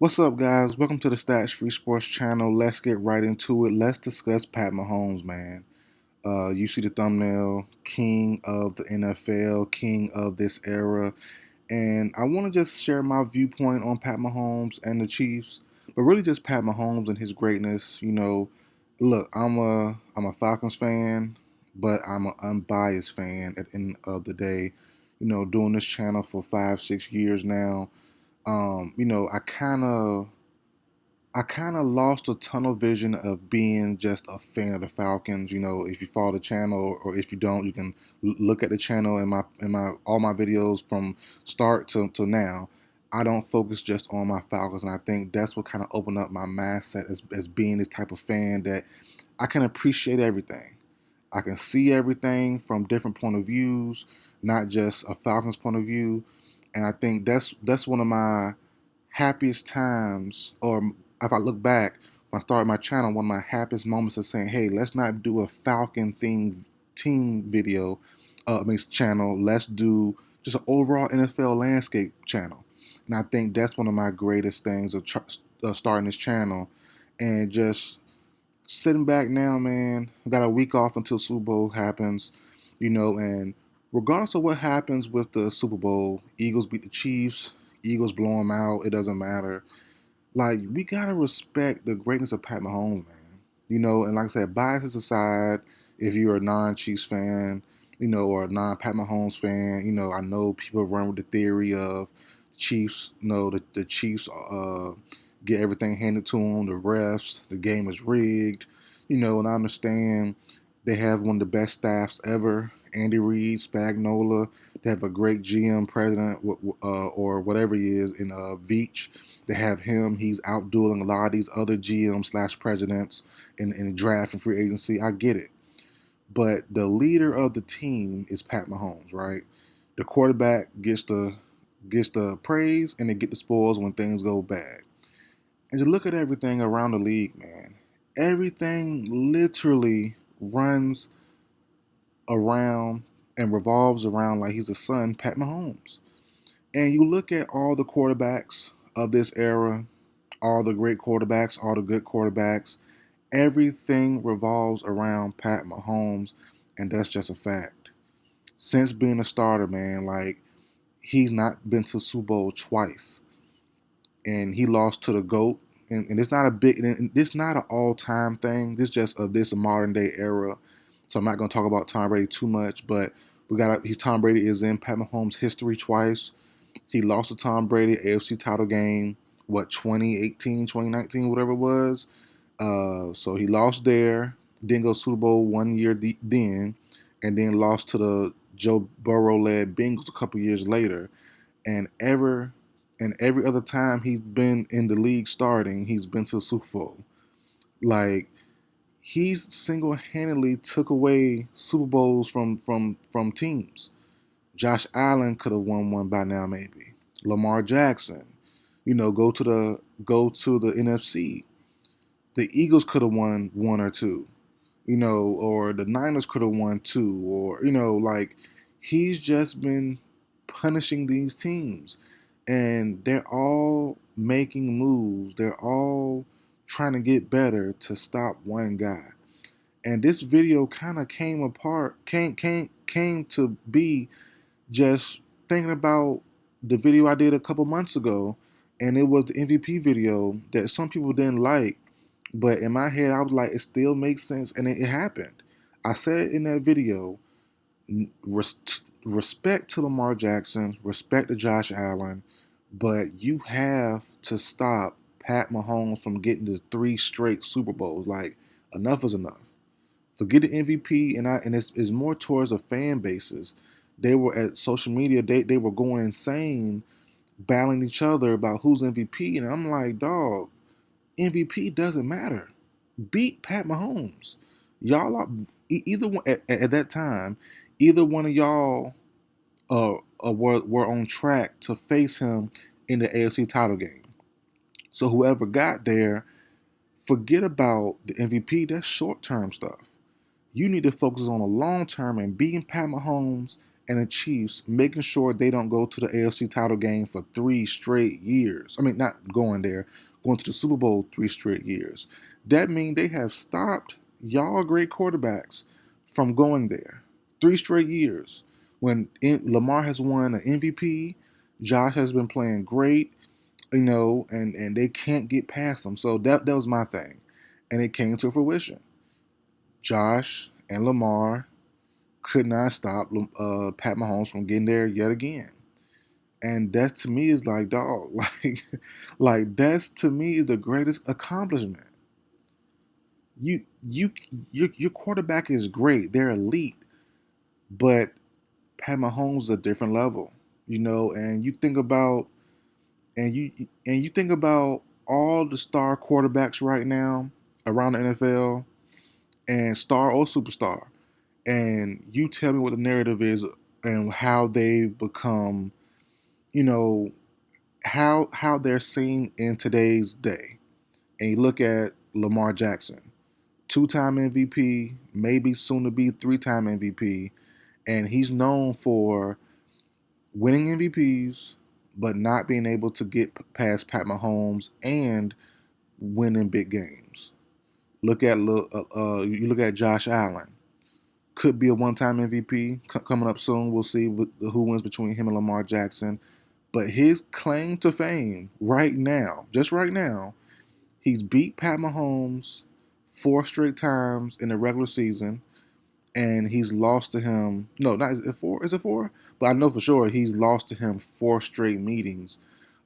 What's up, guys? Welcome to the Stats Free Sports channel. Let's get right into it. Let's discuss Pat Mahomes, man. You see the thumbnail, king of the NFL, king of this era. And I want to just share my viewpoint on Pat Mahomes and the Chiefs, but really just Pat Mahomes and his greatness. Look, I'm a Falcons fan, but I'm an unbiased fan at the end of the day. Doing this channel for 5, 6 years now. I kind of lost a tunnel vision of being just a fan of the Falcons. If you follow the channel, or if you don't, you can look at the channel and my all my videos from start to now. I don't focus just on my Falcons, and I think that's what kind of opened up my mindset as being this type of fan that I can appreciate everything. I can see everything from different point of views, not just a Falcons point of view. And I think that's one of my happiest times, or if I look back when I started my channel, one of my happiest moments is saying, "Hey, let's not do a Falcon themed team video, channel. Let's do just an overall NFL landscape channel." And I think that's one of my greatest things of starting this channel, and just sitting back now, man. We got a week off until Super Bowl happens, and regardless of what happens with the Super Bowl, Eagles beat the Chiefs, Eagles blow them out, it doesn't matter. Like, we gotta respect the greatness of Pat Mahomes, man. And like I said, biases aside, if you're a non-Chiefs fan, or a non-Pat Mahomes fan, I know people run with the theory of Chiefs, the Chiefs get everything handed to them, the refs, the game is rigged, and I understand they have one of the best staffs ever. Andy Reid, Spagnola, they have a great GM president, or whatever he is, in Veach. They have him. He's outdueling a lot of these other GM slash presidents in the draft and free agency. I get it. But the leader of the team is Pat Mahomes, right? The quarterback gets the praise, and they get the spoils when things go bad. And you look at everything around the league, man. Everything literally runs around and revolves around like he's a son, Pat Mahomes. And you look at all the quarterbacks of this era, all the great quarterbacks, all the good quarterbacks, everything revolves around Pat Mahomes, and that's just a fact. Since being a starter, man, like, he's not been to Super Bowl twice, and he lost to the GOAT. And it's not a big, and it's not an all-time thing. This just of this modern day era. So I'm not going to talk about Tom Brady too much, but he's Tom Brady is in Pat Mahomes' history twice. He lost to Tom Brady AFC title game, 2018, 2019, whatever it was. So he lost there, didn't go Super Bowl 1 year then, and then lost to the Joe Burrow-led Bengals a couple years later. And every other time he's been in the league starting, he's been to the Super Bowl. Like, he single-handedly took away Super Bowls from teams. Josh Allen could have won one by now, maybe. Lamar Jackson, go to the NFC. The Eagles could have won one or two, or the Niners could have won two, or like, he's just been punishing these teams, and they're all making moves. They're all trying to get better to stop one guy. And this video kind of came to be just thinking about the video I did a couple months ago, and it was the MVP video that some people didn't like, but in my head I was like, it still makes sense, and it happened. I said in that video, respect to Lamar Jackson, respect to Josh Allen, but you have to stop Pat Mahomes from getting the 3 straight Super Bowls. Like, enough is enough. Forget the MVP, and it's more towards the fan bases. They were at social media. They were going insane, battling each other about who's MVP, and I'm like, dog, MVP doesn't matter. Beat Pat Mahomes. Y'all are either one at that time. Either one of y'all were on track to face him in the AFC title game. So whoever got there, forget about the MVP. That's short term stuff. You need to focus on the long term and beating Pat Mahomes and the Chiefs making sure they don't go to the AFC title game for 3 straight years. I mean, not going there, going to the Super Bowl 3 straight years. That means they have stopped y'all great quarterbacks from going there 3 straight years. When Lamar has won an MVP, Josh has been playing great, and they can't get past him. So that was my thing, and it came to fruition. Josh and Lamar could not stop Pat Mahomes from getting there yet again. And that to me is like, dog, like that's to me is the greatest accomplishment. You you your quarterback is great, they're elite, but Pat Mahomes is a different level, and you think about all the star quarterbacks right now around the NFL, and star or superstar, and you tell me what the narrative is and how they become, you know, how they're seen in today's day. And you look at Lamar Jackson, two-time MVP, maybe soon to be three-time MVP, and he's known for winning MVPs, but not being able to get past Pat Mahomes and winning big games. You look at Josh Allen. Could be a one-time MVP coming up soon. We'll see who wins between him and Lamar Jackson. But his claim to fame right now, just right now, he's beat Pat Mahomes 4 straight times in the regular season, and he's lost to him. No, not is it four? Is it four? But I know for sure he's lost to him 4 straight meetings,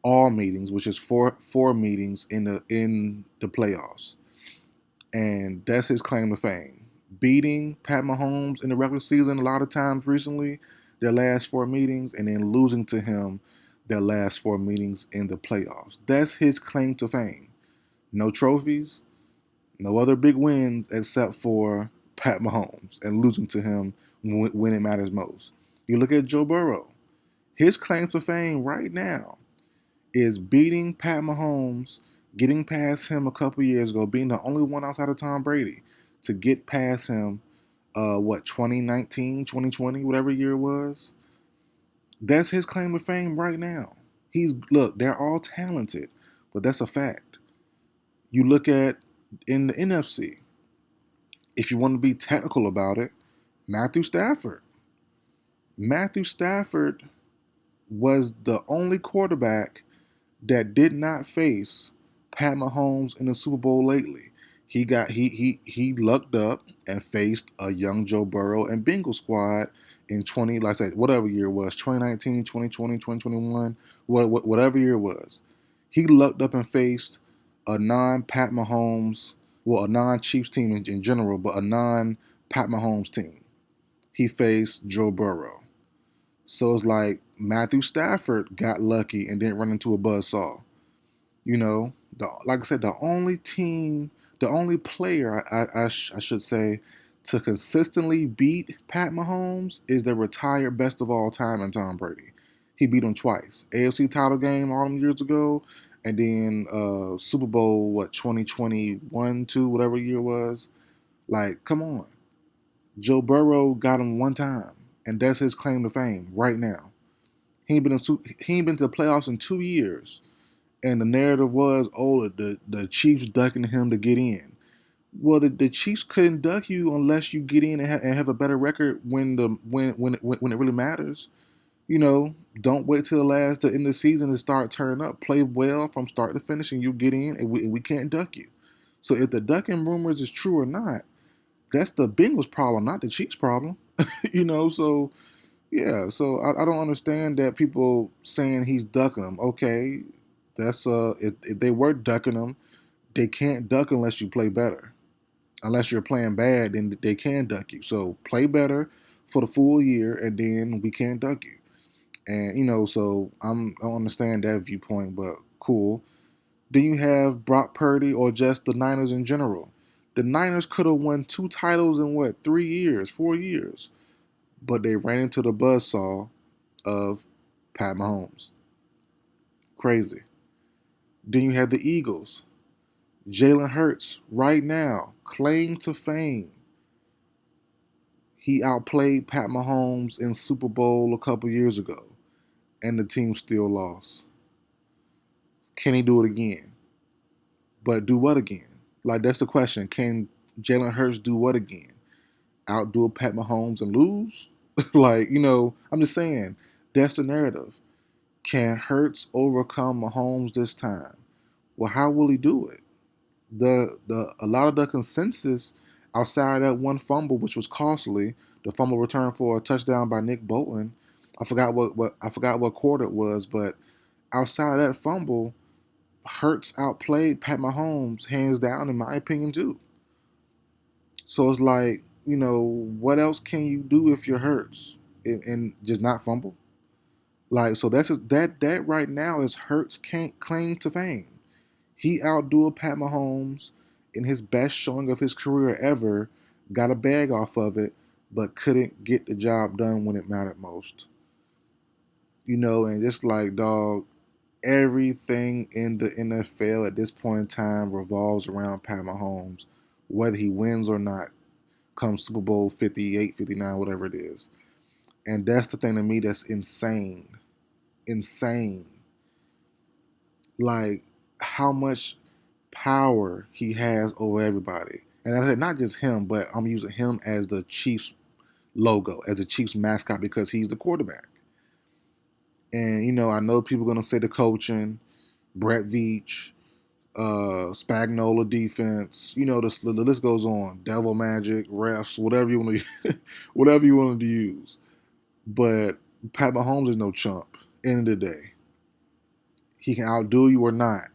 all meetings, which is four meetings in the playoffs, and that's his claim to fame. Beating Pat Mahomes in the regular season a lot of times recently, their last 4 meetings, and then losing to him their last 4 meetings in the playoffs. That's his claim to fame. No trophies, no other big wins except for Pat Mahomes and losing to him when it matters most. You look at Joe Burrow. His claim to fame right now is beating Pat Mahomes, getting past him a couple years ago, being the only one outside of Tom Brady to get past him, 2019, 2020, whatever year it was. That's his claim to fame right now. Look, they're all talented, but that's a fact. You look at in the NFC, if you want to be technical about it, Matthew Stafford. Matthew Stafford was the only quarterback that did not face Pat Mahomes in the Super Bowl lately. He lucked up and faced a young Joe Burrow and Bengals squad in 20, like I said, whatever year it was, 2019, 2020, 2021, whatever year it was. He lucked up and faced a non-Pat Mahomes, well, a non-Chiefs team in general, but a non-Pat Mahomes team. He faced Joe Burrow. So it's like Matthew Stafford got lucky and didn't run into a buzzsaw. Like I said, the only player I should say to consistently beat Pat Mahomes is the retired best of all time in Tom Brady. He beat him twice. AFC title game all them years ago, and then Super Bowl 2021, 2, whatever year it was. Like, come on. Joe Burrow got him one time, and that's his claim to fame right now. He ain't been to the playoffs in 2 years, and the narrative was, oh, the Chiefs ducking him to get in. Well, the Chiefs couldn't duck you unless you get in and have a better record when it really matters. Don't wait till the end of the season to start turning up. Play well from start to finish, and you get in, and we can't duck you. So if the ducking rumors is true or not, that's the Bengals problem, not the Chiefs problem. So yeah, so I don't understand that people saying he's ducking them. Okay, that's if they were ducking them, they can't duck unless you play better. Unless you're playing bad, then they can duck you. So play better for the full year, and then we can't duck you. And so I don't understand that viewpoint, but cool. Then you have Brock Purdy or just the Niners in general. The Niners could have won 2 titles in 3 years, 4 years, but they ran into the buzzsaw of Pat Mahomes. Crazy. Then you have the Eagles. Jalen Hurts, right now, claim to fame. He outplayed Pat Mahomes in Super Bowl a couple years ago, and the team still lost. Can he do it again? But do what again? Like, that's the question. Can Jalen Hurts do what again? Outdo Pat Mahomes and lose? Like, I'm just saying, that's the narrative. Can Hurts overcome Mahomes this time? Well, how will he do it? The a lot of the consensus outside that one fumble, which was costly, the fumble return for a touchdown by Nick Bolton. I forgot what quarter it was, but outside of that fumble, Hurts outplayed Pat Mahomes hands down, in my opinion, too. So it's like, what else can you do if you're Hurts and just not fumble? Like, so that right now is Hurts' can't claim to fame. He outdueled Pat Mahomes in his best showing of his career ever, got a bag off of it, but couldn't get the job done when it mattered most. And just like, dog, everything in the NFL at this point in time revolves around Pat Mahomes, whether he wins or not, come Super Bowl 58, 59, whatever it is. And that's the thing to me that's insane. Insane. Like, how much power he has over everybody. And I said not just him, but I'm using him as the Chiefs logo, as the Chiefs mascot, because he's the quarterback. And I know people are gonna say the coaching, Brett Veach, Spagnola defense. The list goes on. Devil Magic, refs, whatever you want to, whatever you wanted to use. But Pat Mahomes is no chump. End of the day, he can outdo you or not.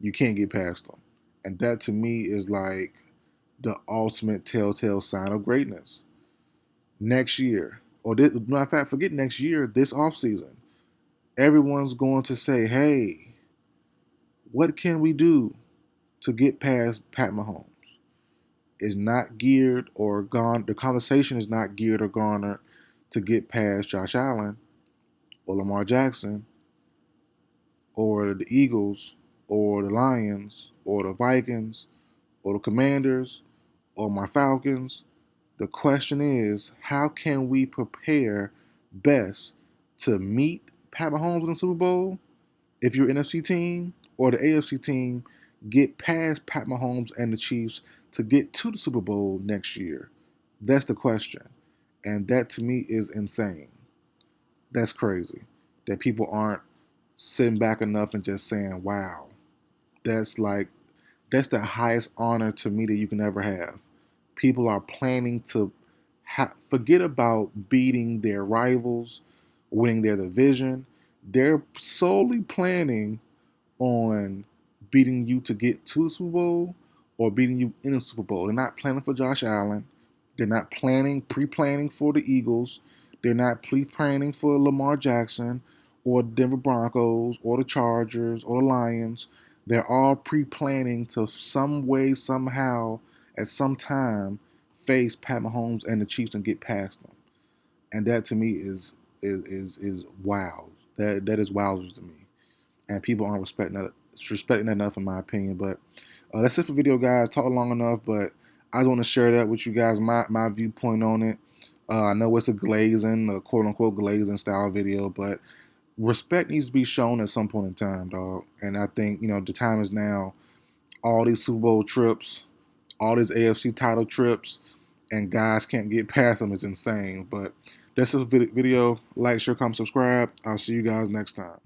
You can't get past him, and that to me is like the ultimate telltale sign of greatness. Next year, or matter of fact, forget next year, this offseason, everyone's going to say, hey, what can we do to get past Pat Mahomes? Is not geared or gone. The conversation is not geared or garnered to get past Josh Allen or Lamar Jackson or the Eagles or the Lions or the Vikings or the Commanders or my Falcons. The question is, how can we prepare best to meet Pat Mahomes in the Super Bowl? If you're an NFC team or the AFC team, get past Pat Mahomes and the Chiefs to get to the Super Bowl next year. That's the question. And that to me is insane. That's crazy. That people aren't sitting back enough and just saying, wow, that's like, that's the highest honor to me that you can ever have. People are planning to forget about beating their rivals, winning their division. They're solely planning on beating you to get to the Super Bowl or beating you in the Super Bowl. They're not planning for Josh Allen. They're not pre-planning for the Eagles. They're not pre-planning for Lamar Jackson or the Denver Broncos or the Chargers or the Lions. They're all pre-planning to some way, somehow, at some time, face Pat Mahomes and the Chiefs and get past them. And that to me is wow. That is wowzers to me. And people aren't respecting that enough, in my opinion. But that's it for video, guys. Talked long enough, but I just want to share that with you guys, my viewpoint on it. I know it's a quote unquote glazing style video, but respect needs to be shown at some point in time, dog. And I think the time is now. All these Super Bowl trips, all these AFC title trips, and guys can't get past them is insane. But that's it for video. Like, share, comment, subscribe. I'll see you guys next time.